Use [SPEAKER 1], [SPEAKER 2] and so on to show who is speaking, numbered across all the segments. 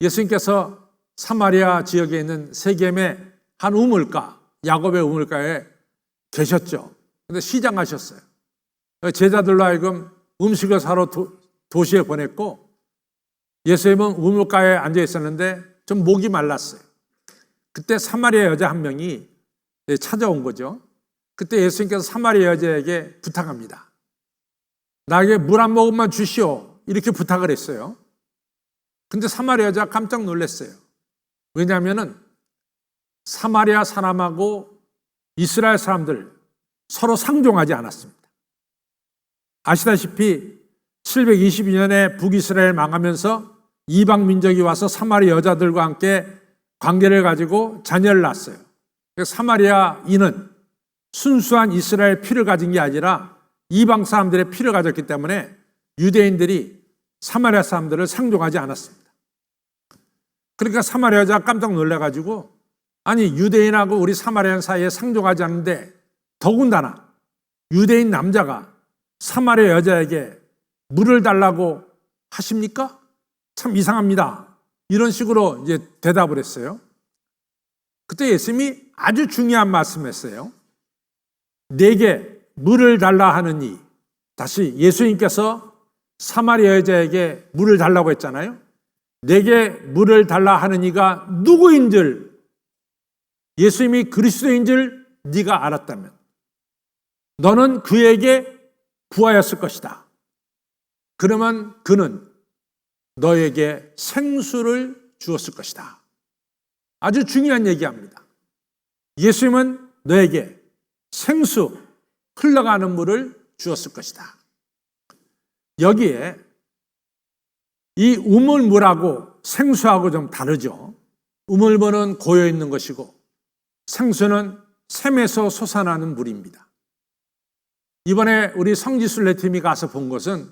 [SPEAKER 1] 예수님께서 사마리아 지역에 있는 세겜의 한 우물가, 야곱의 우물가에 계셨죠. 근데 시장하셨어요. 제자들로 하여금 음식을 사러 도시에 보냈고, 예수님은 우물가에 앉아 있었는데 좀 목이 말랐어요. 그때 사마리아 여자 한 명이 찾아온 거죠. 그때 예수님께서 사마리아 여자에게 부탁합니다. 나에게 물 한 모금만 주시오. 이렇게 부탁을 했어요. 근데 사마리아 여자가 깜짝 놀랐어요. 왜냐하면은 사마리아 사람하고 이스라엘 사람들 서로 상종하지 않았습니다. 아시다시피 722년에 북이스라엘 망하면서 이방 민족이 와서 사마리아 여자들과 함께 관계를 가지고 자녀를 낳았어요. 사마리아인은 순수한 이스라엘 피를 가진 게 아니라 이방 사람들의 피를 가졌기 때문에 유대인들이 사마리아 사람들을 상종하지 않았습니다. 그러니까 사마리아 여자가 깜짝 놀라가지고, 아니 유대인하고 우리 사마리아인 사이에 상종하지 않는데 더군다나 유대인 남자가 사마리아 여자에게 물을 달라고 하십니까? 참 이상합니다. 이런 식으로 이제 대답을 했어요. 그때 예수님이 아주 중요한 말씀했어요. 내게 물을 달라 하느니, 다시 예수님께서 사마리아 여자에게 물을 달라고 했잖아요. 내게 물을 달라 하느니가 누구인 줄, 예수님이 그리스도인 줄 네가 알았다면 너는 그에게 구하였을 것이다. 그러면 그는 너에게 생수를 주었을 것이다. 아주 중요한 얘기합니다. 예수님은 너에게 생수, 흘러가는 물을 주었을 것이다. 여기에 이 우물물하고 생수하고 좀 다르죠. 우물물은 고여 있는 것이고 생수는 샘에서 솟아나는 물입니다. 이번에 우리 성지순례 팀이 가서 본 것은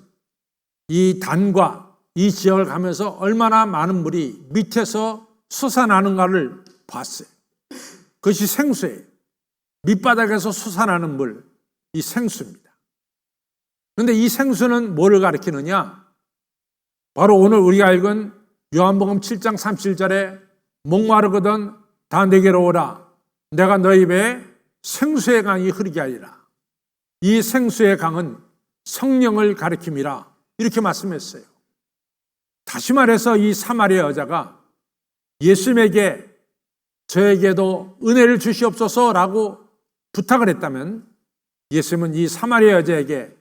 [SPEAKER 1] 이 단과 이 지역을 가면서 얼마나 많은 물이 밑에서 솟아나는가를 봤어요. 그것이 생수예요. 밑바닥에서 솟아나는 물, 이 생수입니다. 그런데 이 생수는 뭐를 가리키느냐? 바로 오늘 우리가 읽은 요한복음 7장 37절에 목마르거든 다 내게로 오라. 내가 너희 배에 생수의 강이 흐르게 하리라. 이 생수의 강은 성령을 가리킴이라. 이렇게 말씀했어요. 다시 말해서 이 사마리아 여자가 예수님에게 저에게도 은혜를 주시옵소서라고 부탁을 했다면 예수님은 이 사마리아 여자에게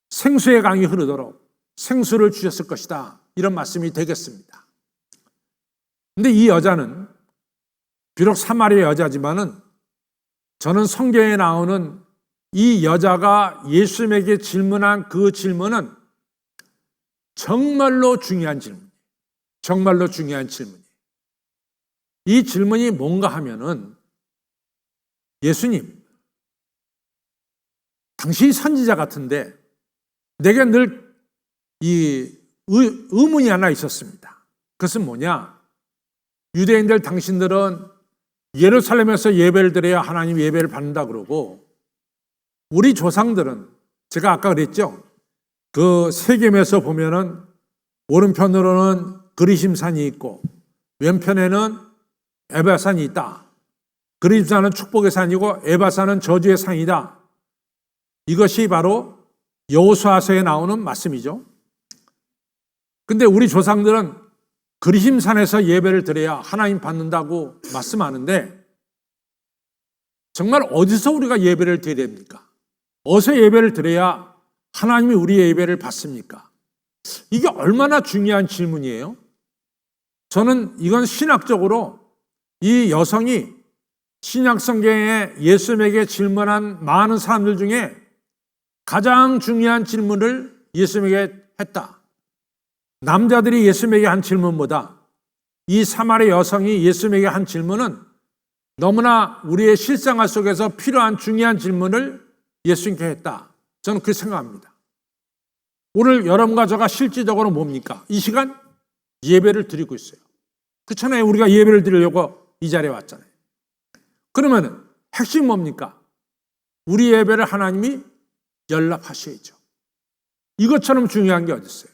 [SPEAKER 1] 생수의 강이 흐르도록 생수를 주셨을 것이다. 이런 말씀이 되겠습니다. 그런데 이 여자는 비록 사마리아 여자지만은 저는 성경에 나오는 이 여자가 예수님에게 질문한 그 질문은 정말로 중요한 질문이에요. 정말로 중요한 질문이에요. 이 질문이 뭔가 하면은, 예수님, 당신이 선지자 같은데 내게 늘 이 의문이 하나 있었습니다. 그것은 뭐냐? 유대인들 당신들은 예루살렘에서 예배를 드려야 하나님 예배를 받는다 그러고, 우리 조상들은 제가 아까 그랬죠. 그 세겜에서 보면은 오른편으로는 그리심산이 있고 왼편에는 에바산이 있다. 그리심산은 축복의 산이고 에바산은 저주의 산이다. 이것이 바로 여호수아서에 나오는 말씀이죠. 근데 우리 조상들은 그리심산에서 예배를 드려야 하나님 받는다고 말씀하는데, 정말 어디서 우리가 예배를 드려야 됩니까? 어디서 예배를 드려야 하나님이 우리의 예배를 받습니까? 이게 얼마나 중요한 질문이에요. 저는 이건 신학적으로 이 여성이 신약 성경에 예수님에게 질문한 많은 사람들 중에 가장 중요한 질문을 예수님에게 했다. 남자들이 예수님에게 한 질문보다 이 사마리아 여성이 예수님에게 한 질문은 너무나 우리의 실생활 속에서 필요한 중요한 질문을 예수님께 했다. 저는 그렇게 생각합니다. 오늘 여러분과 저가 실질적으로 뭡니까? 이 시간 예배를 드리고 있어요. 그렇잖아요. 우리가 예배를 드리려고 이 자리에 왔잖아요. 그러면 핵심 뭡니까? 우리 예배를 하나님이 연락하셔야죠. 이것처럼 중요한 게 어디 있어요?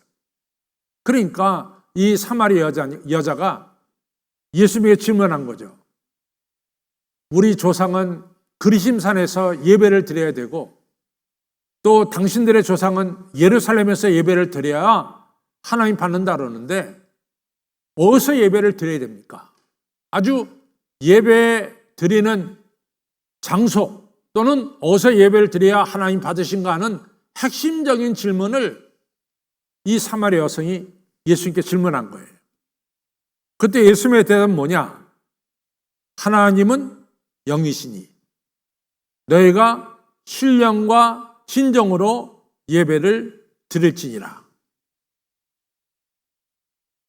[SPEAKER 1] 그러니까 이 사마리 여자가 예수님에게 질문한 거죠. 우리 조상은 그리심산에서 예배를 드려야 되고 또 당신들의 조상은 예루살렘에서 예배를 드려야 하나님 받는다 그러는데 어디서 예배를 드려야 됩니까? 아주 예배 드리는 장소 또는 어디서 예배를 드려야 하나님 받으신가 하는 핵심적인 질문을 이 사마리아 여성이 예수님께 질문한 거예요. 그때 예수님의 대답은 뭐냐? 하나님은 영이시니 너희가 신령과 진정으로 예배를 드릴지니라.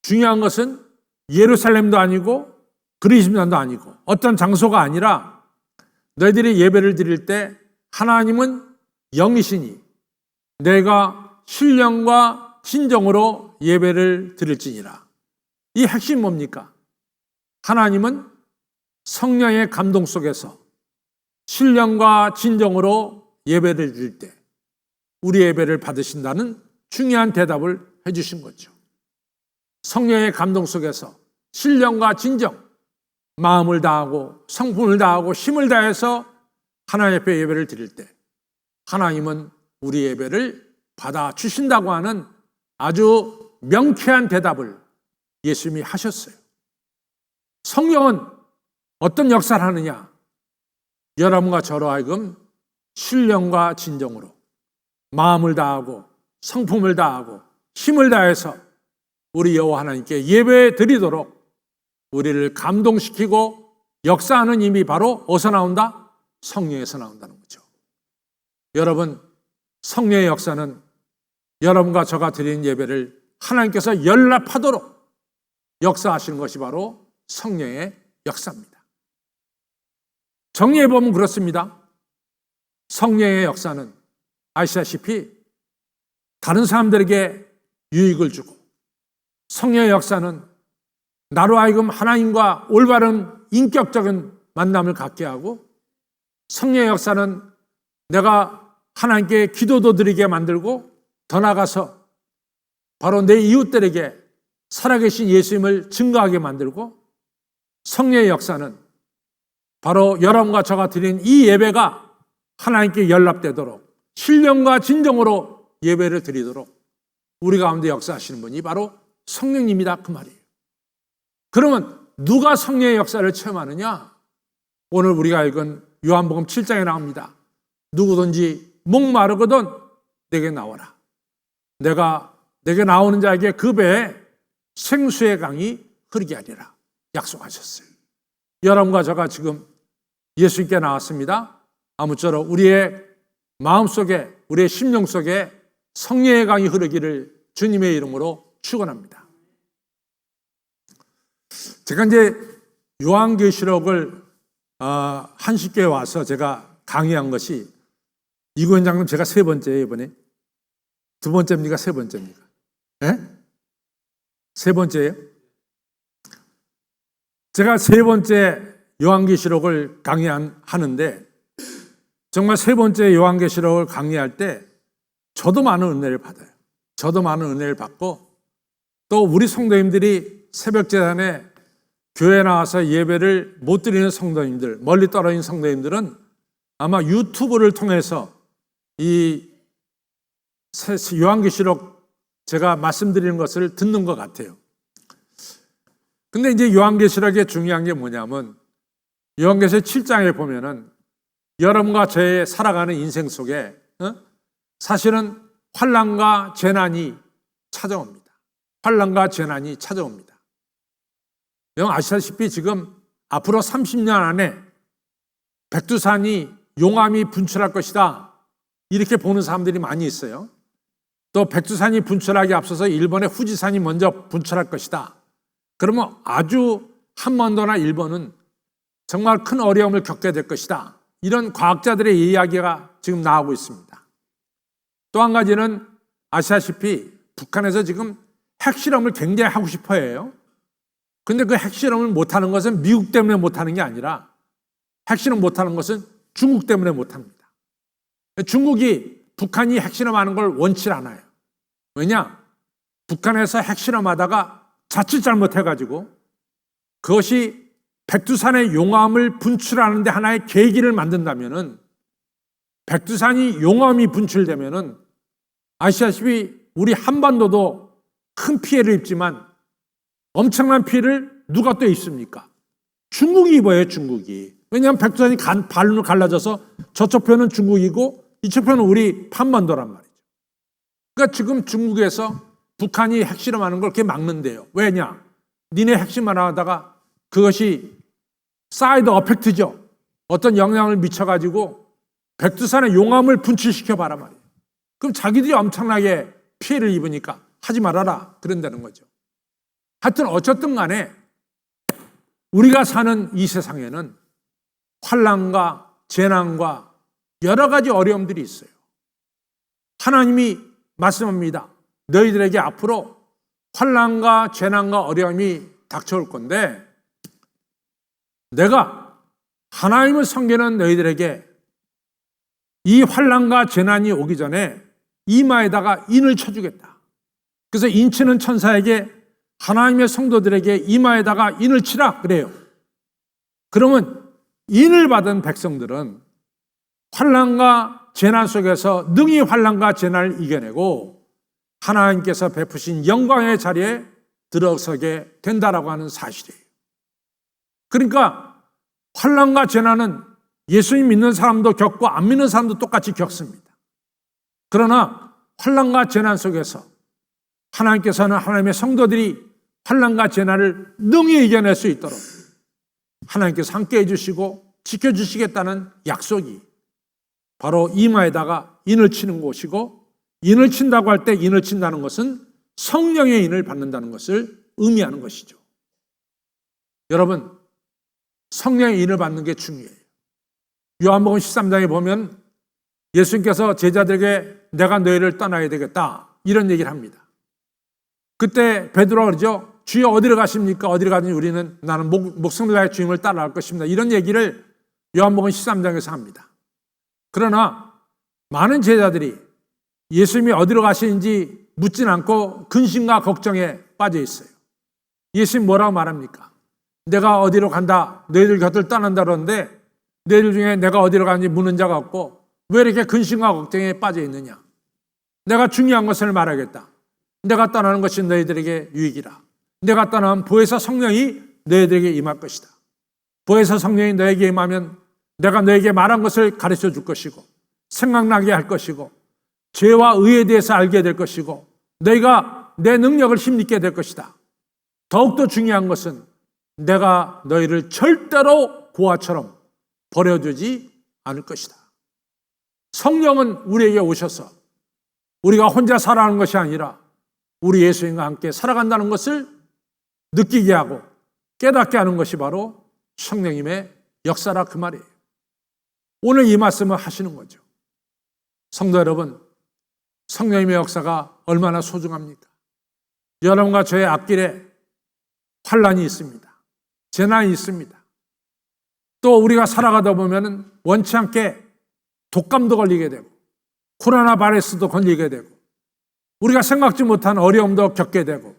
[SPEAKER 1] 중요한 것은 예루살렘도 아니고 그리심산도 아니고 어떤 장소가 아니라 너희들이 예배를 드릴 때 하나님은 영이시니 내가 신령과 진정으로 예배를 드릴지니라. 이 핵심 뭡니까? 하나님은 성령의 감동 속에서 신령과 진정으로 예배를 드릴 때 우리 예배를 받으신다는 중요한 대답을 해주신 거죠. 성령의 감동 속에서 신령과 진정, 마음을 다하고 성품을 다하고 힘을 다해서 하나님 앞에 예배를 드릴 때 하나님은 우리 예배를 받아주신다고 하는 아주 명쾌한 대답을 예수님이 하셨어요. 성령은 어떤 역사를 하느냐? 여러분과 저로 하여금 신령과 진정으로 마음을 다하고 성품을 다하고 힘을 다해서 우리 여호와 하나님께 예배 드리도록 우리를 감동시키고 역사하는 힘이 바로 어디서 나온다? 성령에서 나온다는 거죠. 여러분, 성령의 역사는 여러분과 저가 드리는 예배를 하나님께서 연락하도록 역사하시는 것이 바로 성령의 역사입니다. 정리해 보면 그렇습니다. 성령의 역사는 아시다시피 다른 사람들에게 유익을 주고 성령의 역사는 나로 하여금 하나님과 올바른 인격적인 만남을 갖게 하고 성령의 역사는 내가 하나님께 기도도 드리게 만들고 더 나아가서 바로 내 이웃들에게 살아계신 예수님을 증거하게 만들고 성령의 역사는 바로 여러분과 저가 드린 이 예배가 하나님께 연락되도록 신령과 진정으로 예배를 드리도록 우리 가운데 역사하시는 분이 바로 성령님이다 그 말이에요. 그러면 누가 성령의 역사를 체험하느냐? 오늘 우리가 읽은 요한복음 7장에 나옵니다. 누구든지 목마르거든 내게 나와라. 내게 나오는 자에게 그 배에 생수의 강이 흐르게 하리라 약속하셨어요. 여러분과 저가 지금 예수님께 나왔습니다. 아무쪼록 우리의 마음속에 우리의 심령 속에 성령의 강이 흐르기를 주님의 이름으로 축원합니다. 제가 이제 요한계시록을 한식교에 와서 제가 강의한 것이 이구현 장로님 제가 세 번째예요. 이번에 두 번째입니까? 세 번째입니까? 네? 세 번째예요? 제가 세 번째 요한계시록을 강의하는데 정말 세 번째 요한계시록을 강의할 때 저도 많은 은혜를 받아요. 저도 많은 은혜를 받고 또 우리 성도님들이 새벽 제단에 교회 나와서 예배를 못 드리는 성도님들, 멀리 떨어진 성도님들은 아마 유튜브를 통해서 이 요한계시록 제가 말씀드리는 것을 듣는 것 같아요. 근데 이제 요한계시록의 중요한 게 뭐냐면 요한계시록 7장에 보면은 여러분과 저의 살아가는 인생 속에 사실은 환난과 재난이 찾아옵니다. 환난과 재난이 찾아옵니다. 여러분 아시다시피 지금 앞으로 30년 안에 백두산이 용암이 분출할 것이다. 이렇게 보는 사람들이 많이 있어요. 또 백두산이 분출하기 앞서서 일본의 후지산이 먼저 분출할 것이다. 그러면 아주 한반도나 일본은 정말 큰 어려움을 겪게 될 것이다. 이런 과학자들의 이야기가 지금 나오고 있습니다. 또 한 가지는 아시다시피 북한에서 지금 핵실험을 굉장히 하고 싶어 해요. 근데 그 핵실험을 못하는 것은 미국 때문에 못하는 게 아니라 핵실험 못하는 것은 중국 때문에 못합니다. 중국이 북한이 핵실험하는 걸 원치 않아요. 왜냐? 북한에서 핵실험하다가 자칫 잘못해가지고 그것이 백두산의 용암을 분출하는 데 하나의 계기를 만든다면은, 백두산이 용암이 분출되면은 아시다시피 우리 한반도도 큰 피해를 입지만 엄청난 피해를 누가 또 입습니까? 중국이 입어요, 중국이. 왜냐하면 백두산이 반으로 갈라져서 저쪽 편은 중국이고 이쪽 편은 우리 한반도란 말이죠. 그러니까 지금 중국에서 북한이 핵실험하는 걸 그렇게 막는데요. 왜냐? 니네 핵실험을 하다가 그것이 사이드 어펙트죠. 어떤 영향을 미쳐가지고 백두산의 용암을 분출시켜봐라 말이에요. 그럼 자기들이 엄청나게 피해를 입으니까 하지 말아라 그런다는 거죠. 하여튼 어쨌든 간에 우리가 사는 이 세상에는 환난과 재난과 여러 가지 어려움들이 있어요. 하나님이 말씀합니다. 너희들에게 앞으로 환난과 재난과 어려움이 닥쳐올 건데 내가 하나님을 섬기는 너희들에게 이 환난과 재난이 오기 전에 이마에다가 인을 쳐주겠다. 그래서 인치는 천사에게 하나님의 성도들에게 이마에다가 인을 치라 그래요. 그러면 인을 받은 백성들은 환난과 재난 속에서 능히 환난과 재난을 이겨내고 하나님께서 베푸신 영광의 자리에 들어서게 된다라고 하는 사실이에요. 그러니까 환난과 재난은 예수님 믿는 사람도 겪고 안 믿는 사람도 똑같이 겪습니다. 그러나 환난과 재난 속에서 하나님께서는 하나님의 성도들이 환난과 재난을 능히 이겨낼 수 있도록 하나님께서 함께 해주시고 지켜주시겠다는 약속이 바로 이마에다가 인을 치는 곳이고, 인을 친다고 할 때 인을 친다는 것은 성령의 인을 받는다는 것을 의미하는 것이죠. 여러분, 성령의 인을 받는 게 중요해요. 요한복음 13장에 보면 예수님께서 제자들에게 내가 너희를 떠나야 되겠다 이런 얘기를 합니다. 그때 베드로가 그러죠. 주여 어디로 가십니까? 어디로 가든지 우리는 나는 목숨을 다해 주님을 따라갈 것입니다. 이런 얘기를 요한복음 13장에서 합니다. 그러나 많은 제자들이 예수님이 어디로 가시는지 묻진 않고 근심과 걱정에 빠져 있어요. 예수님 뭐라고 말합니까? 내가 어디로 간다, 너희들 곁을 떠난다 그러는데 너희들 중에 내가 어디로 가는지 묻는 자가 없고 왜 이렇게 근심과 걱정에 빠져 있느냐? 내가 중요한 것을 말하겠다. 내가 떠나는 것이 너희들에게 유익이라. 내가 떠나면 보혜사 성령이 너희들에게 임할 것이다. 보혜사 성령이 너에게 임하면 내가 너에게 말한 것을 가르쳐 줄 것이고 생각나게 할 것이고 죄와 의에 대해서 알게 될 것이고 너희가 내 능력을 힘입게 될 것이다. 더욱더 중요한 것은 내가 너희를 절대로 고아처럼 버려두지 않을 것이다. 성령은 우리에게 오셔서 우리가 혼자 살아가는 것이 아니라 우리 예수님과 함께 살아간다는 것을 느끼게 하고 깨닫게 하는 것이 바로 성령님의 역사라 그 말이에요. 오늘 이 말씀을 하시는 거죠. 성도 여러분, 성령님의 역사가 얼마나 소중합니까? 여러분과 저의 앞길에 환난이 있습니다. 재난이 있습니다. 또 우리가 살아가다 보면 원치 않게 독감도 걸리게 되고 코로나 바이러스도 걸리게 되고 우리가 생각지 못한 어려움도 겪게 되고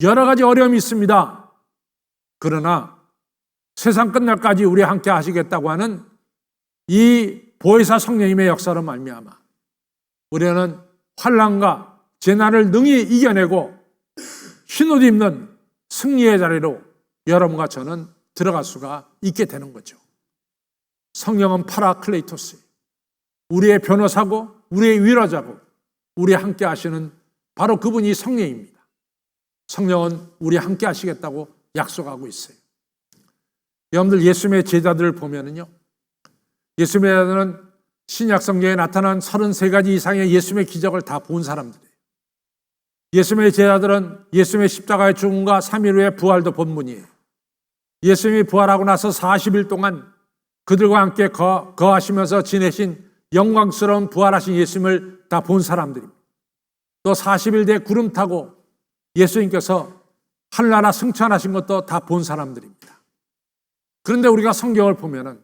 [SPEAKER 1] 여러 가지 어려움이 있습니다. 그러나 세상 끝날까지 우리와 함께 하시겠다고 하는 이 보혜사 성령님의 역사로 말미암아 우리는 환난과 재난을 능히 이겨내고 흰옷 입는 승리의 자리로 여러분과 저는 들어갈 수가 있게 되는 거죠. 성령은 파라클레이토스, 우리의 변호사고 우리의 위로자고 우리와 함께 하시는 바로 그분이 성령입니다. 성령은 우리와 함께 하시겠다고 약속하고 있어요. 여러분들 예수님의 제자들을 보면은요, 예수님의 제자들은 신약 성경에 나타난 33가지 이상의 예수님의 기적을 다 본 사람들이에요. 예수님의 제자들은 예수님의 십자가의 죽음과 3일 후에 부활도 본 분이에요. 예수님이 부활하고 나서 40일 동안 그들과 함께 거하시면서 지내신 영광스러운 부활하신 예수님을 다 본 사람들입니다. 또 40일 뒤에 구름 타고 예수님께서 하늘나라 승천하신 것도 다 본 사람들입니다. 그런데 우리가 성경을 보면은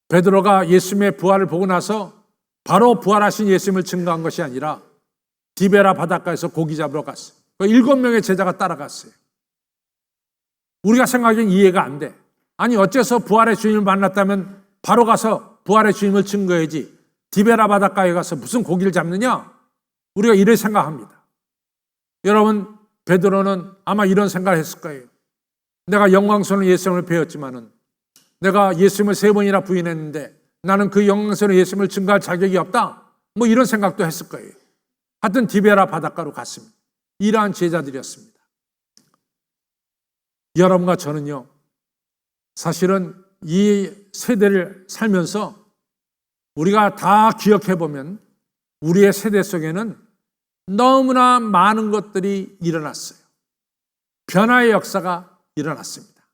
[SPEAKER 1] 베드로가 예수님의 부활을 보고 나서 바로 부활하신 예수님을 증거한 것이 아니라 디베라 바닷가에서 고기 잡으러 갔어요. 7명의 제자가 따라갔어요. 우리가 생각하기엔 이해가 안 돼. 아니 어째서 부활의 주님을 만났다면 바로 가서 부활의 주님을 증거해야지 디베라 바닷가에 가서 무슨 고기를 잡느냐? 우리가 이래 생각합니다. 여러분, 베드로는 아마 이런 생각을 했을 거예요. 내가 영광스러운 예수님을 배웠지만은 내가 예수님을 3번이나 부인했는데 나는 그 영광스러운 예수님을 증거할 자격이 없다. 뭐 이런 생각도 했을 거예요. 하여튼 디베라 바닷가로 갔습니다. 이러한 제자들이었습니다. 여러분과 저는요, 사실은 이 세대를 살면서 우리가 다 기억해 보면 우리의 세대 속에는 너무나 많은 것들이 일어났어요. 변화의 역사가 일어났습니다.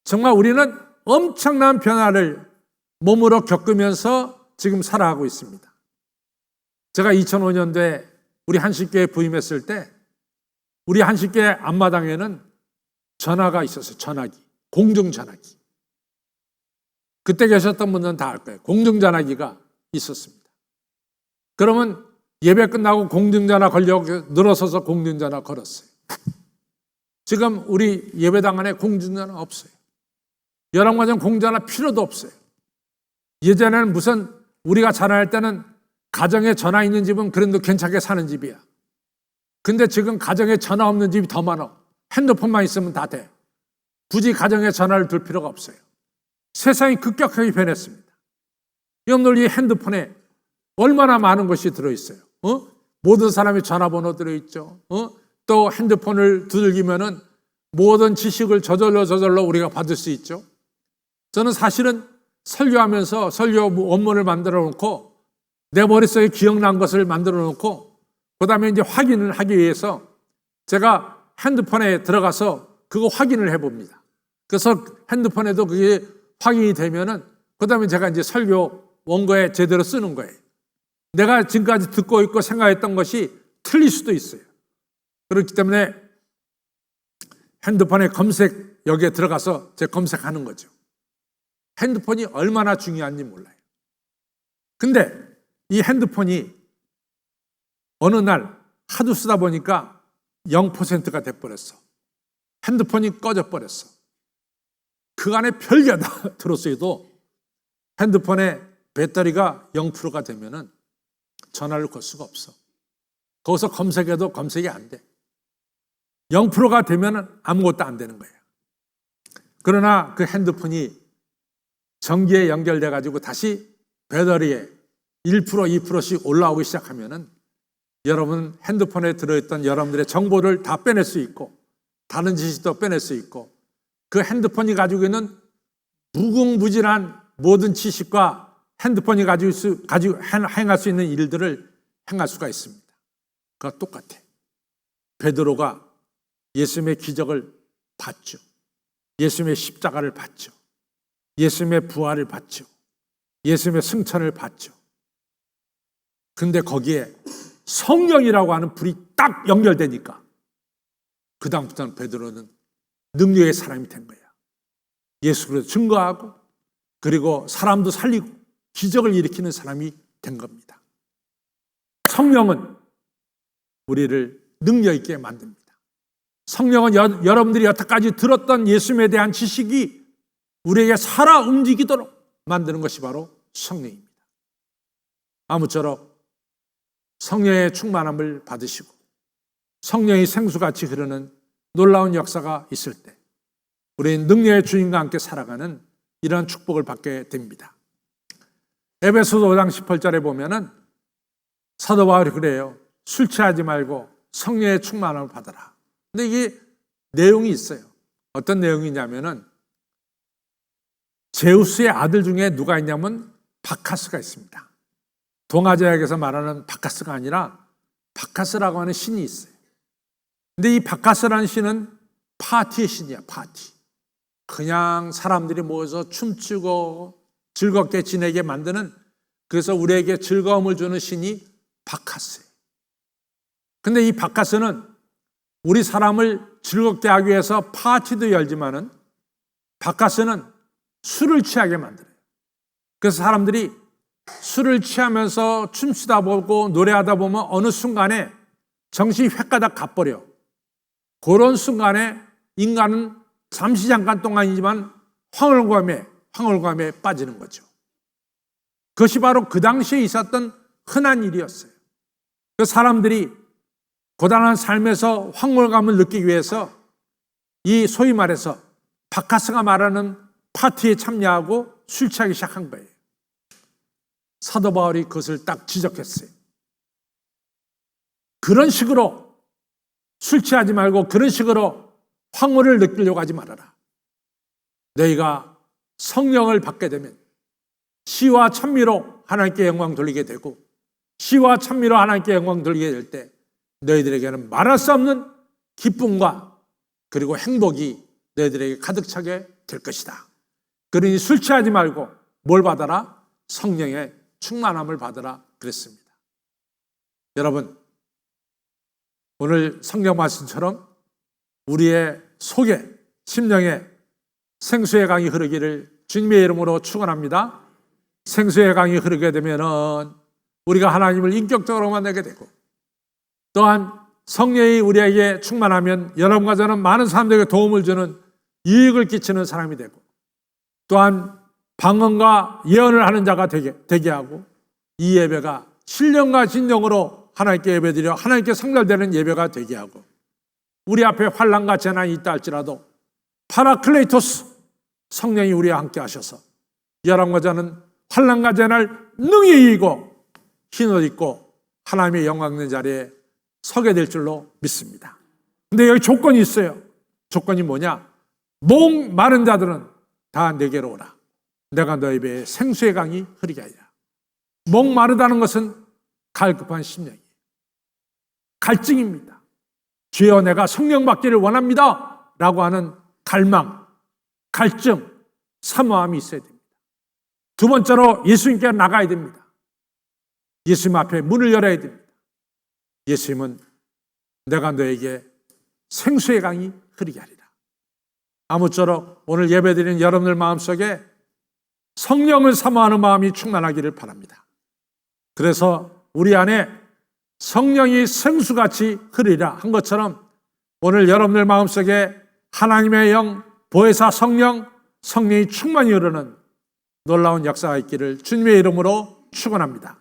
[SPEAKER 1] 정말 우리는 엄청난 변화를 몸으로 겪으면서 지금 살아가고 있습니다. 제가 2005년도에 우리 한식교회에 부임했을 때 우리 한식교회 앞마당에는 전화가 있었어요. 전화기, 공중전화기. 그때 계셨던 분들은 다 알 거예요. 공중전화기가 있었습니다. 그러면 예배 끝나고 공중전화 걸려고 늘어서서 공중전화 걸었어요. 지금 우리 예배당 안에 공중전화 없어요. 여러분과 공중전화 필요도 없어요. 예전에는 무슨 우리가 자라날 때는 가정에 전화 있는 집은 그래도 괜찮게 사는 집이야. 근데 지금 가정에 전화 없는 집이 더 많아. 핸드폰만 있으면 다 돼. 굳이 가정에 전화를 둘 필요가 없어요. 세상이 급격하게 변했습니다. 여러분들 이 핸드폰에 얼마나 많은 것이 들어있어요. 모든 사람이 전화번호 들어있죠. 또 핸드폰을 두들기면은 모든 지식을 저절로 우리가 받을 수 있죠. 저는 사실은 설교하면서 설교 원문을 만들어 놓고 내 머릿속에 기억난 것을 만들어 놓고 그 다음에 이제 확인을 하기 위해서 제가 핸드폰에 들어가서 그거 확인을 해봅니다. 그래서 핸드폰에도 그게 확인이 되면은 그 다음에 제가 이제 설교 원고에 제대로 쓰는 거예요. 내가 지금까지 듣고 있고 생각했던 것이 틀릴 수도 있어요. 그렇기 때문에 핸드폰에 검색 여기에 들어가서 제가 검색하는 거죠. 핸드폰이 얼마나 중요한지 몰라요. 근데 이 핸드폰이 어느 날 하도 쓰다 보니까 0%가 돼버렸어. 핸드폰이 꺼져버렸어. 그 안에 별게 다 들었어도 핸드폰에 배터리가 0%가 되면은 전화를 걸 수가 없어. 거기서 검색해도 검색이 안 돼. 0%가 되면은 아무것도 안 되는 거예요. 그러나 그 핸드폰이 전기에 연결돼 가지고 다시 배터리에 1%, 2%씩 올라오기 시작하면은 여러분 핸드폰에 들어있던 여러분들의 정보를 다 빼낼 수 있고 다른 지식도 빼낼 수 있고 그 핸드폰이 가지고 있는 무궁무진한 모든 지식과 핸드폰이 가지고 행할 수 있는 일들을 행할 수가 있습니다. 그거 똑같아. 베드로가 예수님의 기적을 봤죠. 예수님의 십자가를 봤죠. 예수님의 부활을 봤죠. 예수님의 승천을 봤죠. 근데 거기에 성령이라고 하는 불이 딱 연결되니까 그 다음부터는 베드로는 능력의 사람이 된 거야. 예수 그리스도 증거하고 그리고 사람도 살리고 기적을 일으키는 사람이 된 겁니다. 성령은 우리를 능력 있게 만듭니다. 성령은 여러분들이 여태까지 들었던 예수님에 대한 지식이 우리에게 살아 움직이도록 만드는 것이 바로 성령입니다. 아무쪼록 성령의 충만함을 받으시고 성령이 생수같이 흐르는 놀라운 역사가 있을 때 우리는 능력의 주님과 함께 살아가는 이러한 축복을 받게 됩니다. 에베소서 5장 18절에 보면은 사도 바울이 그래요. 술 취하지 말고 성령의 충만함을 받아라. 근데 이게 내용이 있어요. 어떤 내용이냐면은 제우스의 아들 중에 누가 있냐면 바카스가 있습니다. 동아제약에서 말하는 바카스가 아니라 바카스라고 하는 신이 있어요. 근데 이 바카스라는 신은 파티의 신이야, 파티. 그냥 사람들이 모여서 춤추고 즐겁게 지내게 만드는, 그래서 우리에게 즐거움을 주는 신이 바카스예요. 근데 이 바카스는 우리 사람을 즐겁게 하기 위해서 파티도 열지만은 바카스는 술을 취하게 만들어요. 그래서 사람들이 술을 취하면서 춤추다 보고 노래하다 보면 어느 순간에 정신이 획가닥 가버려. 그런 순간에 인간은 잠시 잠깐 동안이지만 황홀감에 빠지는 거죠. 그것이 바로 그 당시에 있었던 흔한 일이었어요. 그 사람들이 고단한 삶에서 황홀감을 느끼기 위해서 이 소위 말해서 바카스가 말하는 파티에 참여하고 술 취하기 시작한 거예요. 사도 바울이 그것을 딱 지적했어요. 그런 식으로 술 취하지 말고 그런 식으로 황홀을 느끼려고 하지 말아라. 너희가 성령을 받게 되면 시와 찬미로 하나님께 영광 돌리게 되고 시와 찬미로 하나님께 영광 돌리게 될 때 너희들에게는 말할 수 없는 기쁨과 그리고 행복이 너희들에게 가득 차게 될 것이다. 그러니 술 취하지 말고 뭘 받아라? 성령의 충만함을 받아라 그랬습니다. 여러분, 오늘 성경 말씀처럼 우리의 속에 심령에 생수의 강이 흐르기를 주님의 이름으로 축원합니다. 생수의 강이 흐르게 되면은 우리가 하나님을 인격적으로 만나게 되고 또한 성령이 우리에게 충만하면 여러분과 저는 많은 사람들에게 도움을 주는 유익을 끼치는 사람이 되고 또한 방언과 예언을 하는 자가 되게 하고 이 예배가 신령과 진정으로 하나님께 예배드려 하나님께 성달되는 예배가 되게 하고 우리 앞에 환난과 재난이 있다 할지라도 파라클레이토스 성령이 우리와 함께 하셔서 여러분과 저는 환난과 재난을 능히 이기고 흰옷 입고 하나님의 영광 있는 자리에 서게 될 줄로 믿습니다. 근데 여기 조건이 있어요. 조건이 뭐냐? 목 마른 자들은 다 내게로 오라. 내가 너희 배에 생수의 강이 흐르게 하리라. 목 마르다는 것은 갈급한 심령이에요. 갈증입니다. 주여 내가 성령 받기를 원합니다 라고 하는 갈망, 갈증, 사모함이 있어야 됩니다. 두 번째로 예수님께 나가야 됩니다. 예수님 앞에 문을 열어야 됩니다. 예수님은 내가 너에게 생수의 강이 흐르게 하리라. 아무쪼록 오늘 예배드리는 여러분들 마음속에 성령을 사모하는 마음이 충만하기를 바랍니다. 그래서 우리 안에 성령이 생수같이 흐르리라 한 것처럼 오늘 여러분들 마음속에 하나님의 영, 보혜사 성령이 충만히 흐르는 놀라운 역사가 있기를 주님의 이름으로 축원합니다.